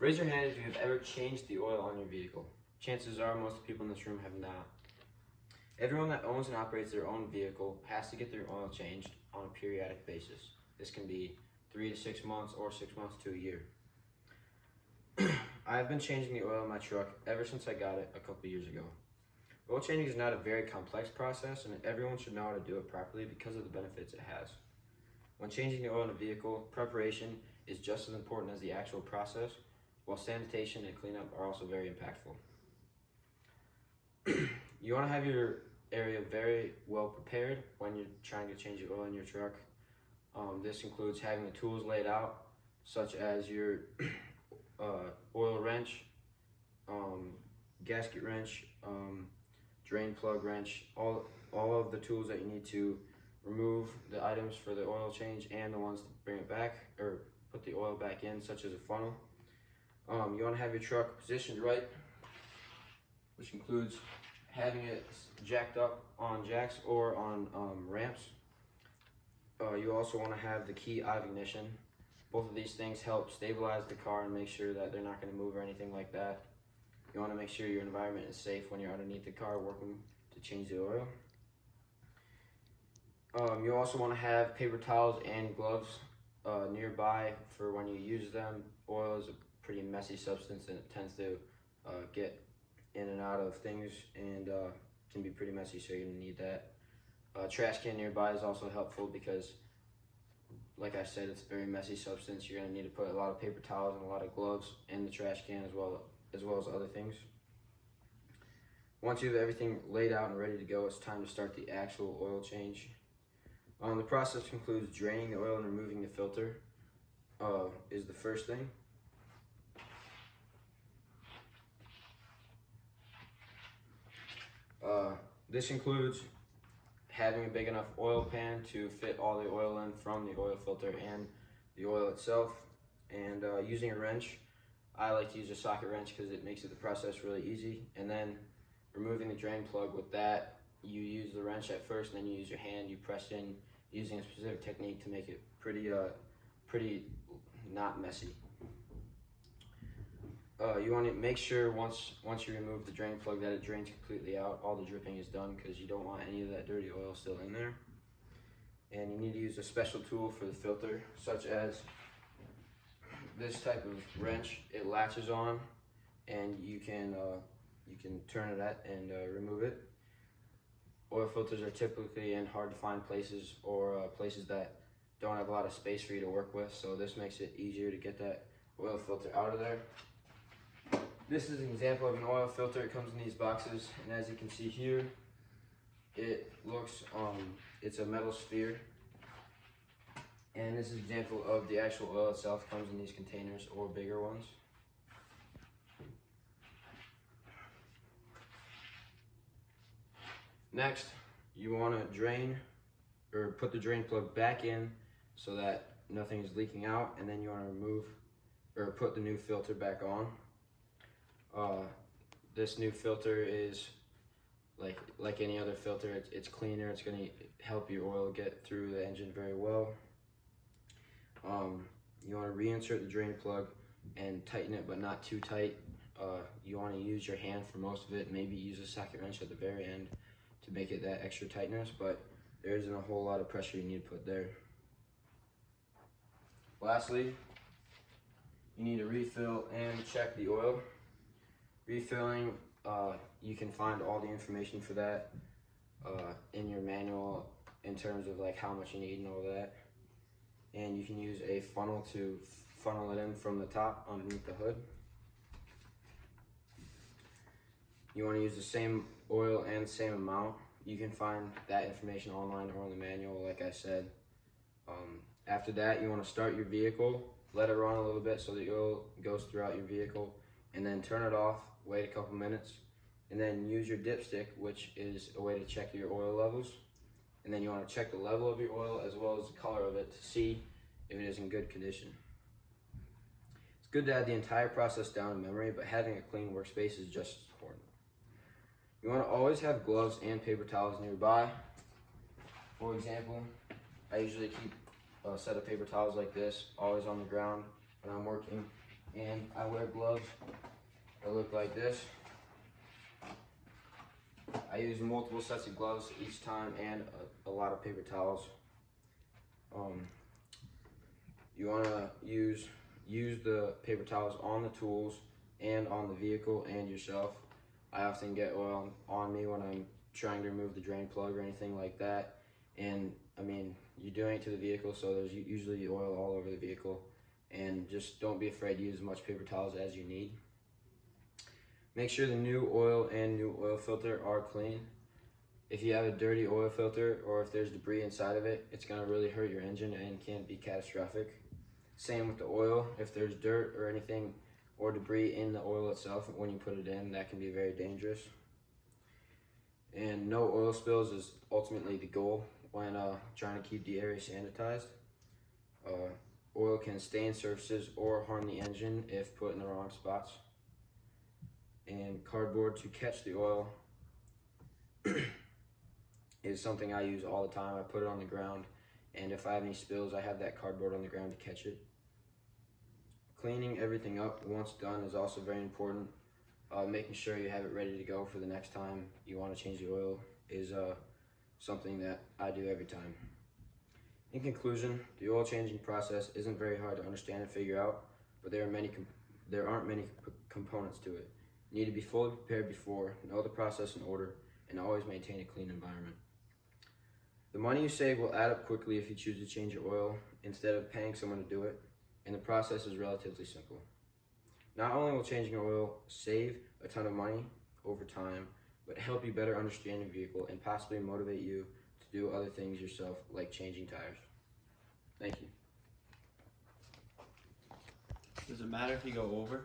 Raise your hand if you have ever changed the oil on your vehicle. Chances are most people in this room have not. Everyone that owns and operates their own vehicle has to get their oil changed on a periodic basis. This can be 3 to 6 months or 6 months to a year. I've been changing the oil in my truck ever since I got it a couple years ago. Oil changing is not a very complex process, and everyone should know how to do it properly because of the benefits it has. When changing the oil in a vehicle, preparation is just as important as the actual process, while sanitation and cleanup are also very impactful. You want to have your area very well prepared when you're trying to change the oil in your truck. This includes having the tools laid out, such as your oil wrench, gasket wrench, drain plug wrench, all of the tools that you need to remove the items for the oil change and the ones to bring it back or put the oil back in, such as a funnel. You want to have your truck positioned right, which includes having it jacked up on jacks or on ramps. You also want to have the key out of ignition. Both of these things help stabilize the car and make sure that they're not going to move or anything like that. You want to make sure your environment is safe when you're underneath the car working to change the oil. You also want to have paper towels and gloves nearby for when you use them. Oil is a pretty messy substance and it tends to get in and out of things and can be pretty messy, so you're going to need that. Trash can nearby is also helpful because, like I said, it's a very messy substance. You're going to need to put a lot of paper towels and a lot of gloves in the trash can as well as other things. Once you have everything laid out and ready to go, it's time to start the actual oil change. The process includes draining the oil and removing the filter is the first thing. This includes having a big enough oil pan to fit all the oil in from the oil filter and the oil itself, and using a wrench. I like to use a socket wrench because it makes the process really easy. And then removing the drain plug. With that, you use the wrench at first, and then you use your hand. You press in using a specific technique to make it pretty not messy. You want to make sure once you remove the drain plug that it drains completely out. All the dripping is done because you don't want any of that dirty oil still in there. And you need to use a special tool for the filter, such as this type of wrench. It latches on, and you can turn it at and remove it. Oil filters are typically in hard to find places or places that don't have a lot of space for you to work with, so this makes it easier to get that oil filter out of there. This is an example of an oil filter. It comes in these boxes, and as you can see here, it looks, it's a metal sphere. And this is an example of the actual oil itself. It comes in these containers or bigger ones. Next, you want to drain or put the drain plug back in so that nothing is leaking out, and then you want to remove or put the new filter back on. This new filter is like any other filter. It's cleaner. It's going to help your oil get through the engine very well. You want to reinsert the drain plug and tighten it, but not too tight. You want to use your hand for most of it. Maybe use a socket wrench at the very end to make it that extra tightness, but there isn't a whole lot of pressure you need to put there. Lastly, you need to refill and check the oil. Refilling, you can find all the information for that in your manual in terms of like how much you need and all that. And you can use a funnel to funnel it in from the top underneath the hood. You want to use the same oil and same amount. You can find that information online or in the manual, like I said. After that, you want to start your vehicle, let it run a little bit so the oil goes throughout your vehicle, and then turn it off, wait a couple minutes, and then use your dipstick, which is a way to check your oil levels. And then you want to check the level of your oil as well as the color of it to see if it is in good condition. It's good to have the entire process down in memory, but having a clean workspace is just as important. You want to always have gloves and paper towels nearby. For example, I usually keep a set of paper towels like this always on the ground when I'm working. and I wear gloves that look like this. I use multiple sets of gloves each time and a lot of paper towels. You want to use the paper towels on the tools and on the vehicle and yourself. I often get oil on me when I'm trying to remove the drain plug or anything like that. And I mean, you're doing it to the vehicle, so there's usually oil all over the vehicle. And just don't be afraid to use as much paper towels as you need. Make sure the new oil and new oil filter are clean. If you have a dirty oil filter or if there's debris inside of it, it's gonna really hurt your engine and can be catastrophic. Same with the oil. If there's dirt or anything or debris in the oil itself when you put it in, that can be very dangerous. And no oil spills is ultimately the goal when trying to keep the area sanitized. Oil can stain surfaces or harm the engine if put in the wrong spots. And cardboard to catch the oil is something I use all the time. I put it on the ground, and if I have any spills, I have that cardboard on the ground to catch it. Cleaning everything up once done is also very important. Making sure you have it ready to go for the next time you want to change the oil is something that I do every time. In conclusion, the oil changing process isn't very hard to understand and figure out, but there aren't many components to it. You need to be fully prepared before, know the process in order, and always maintain a clean environment. The money you save will add up quickly if you choose to change your oil instead of paying someone to do it, and the process is relatively simple. Not only will changing your oil save a ton of money over time, but help you better understand your vehicle and possibly motivate you to do other things yourself, like changing tires. Thank you. Does it matter if you go over?